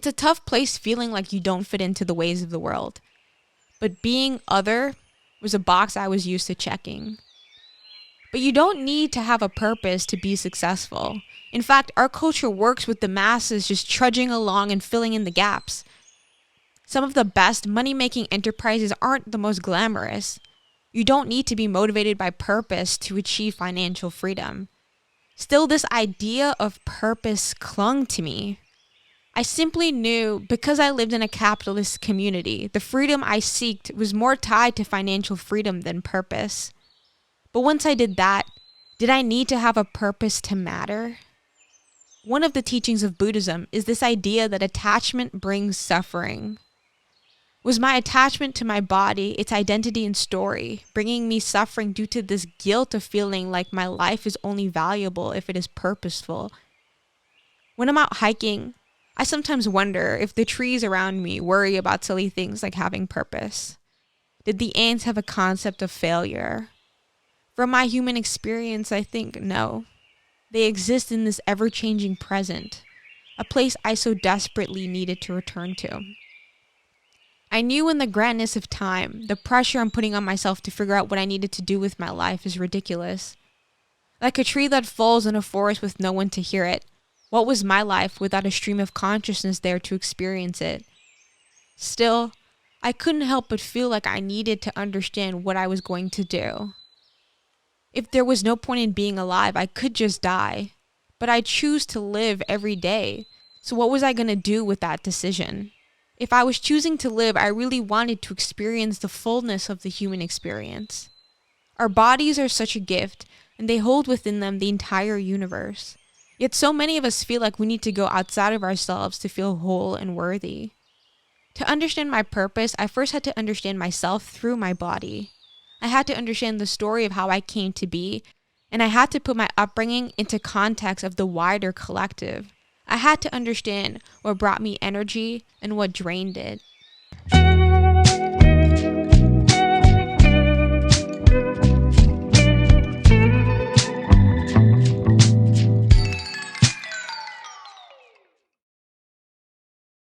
It's a tough place feeling like you don't fit into the ways of the world. But being other was a box I was used to checking. But you don't need to have a purpose to be successful. In fact, our culture works with the masses just trudging along and filling in the gaps. Some of the best money-making enterprises aren't the most glamorous. You don't need to be motivated by purpose to achieve financial freedom. Still, this idea of purpose clung to me. I simply knew because I lived in a capitalist community, the freedom I sought was more tied to financial freedom than purpose. But once I did that, did I need to have a purpose to matter? One of the teachings of Buddhism is this idea that attachment brings suffering. Was my attachment to my body, its identity and story, bringing me suffering due to this guilt of feeling like my life is only valuable if it is purposeful? When I'm out hiking, I sometimes wonder if the trees around me worry about silly things like having purpose. Did the ants have a concept of failure? From my human experience, I think no. They exist in this ever-changing present, a place I so desperately needed to return to. I knew in the grandness of time, the pressure I'm putting on myself to figure out what I needed to do with my life is ridiculous. Like a tree that falls in a forest with no one to hear it, what was my life without a stream of consciousness there to experience it? Still, I couldn't help but feel like I needed to understand what I was going to do. If there was no point in being alive, I could just die. But I choose to live every day. So what was I going to do with that decision? If I was choosing to live, I really wanted to experience the fullness of the human experience. Our bodies are such a gift, and they hold within them the entire universe. Yet so many of us feel like we need to go outside of ourselves to feel whole and worthy. To understand my purpose, I first had to understand myself through my body. I had to understand the story of how I came to be, and I had to put my upbringing into context of the wider collective. I had to understand what brought me energy and what drained it.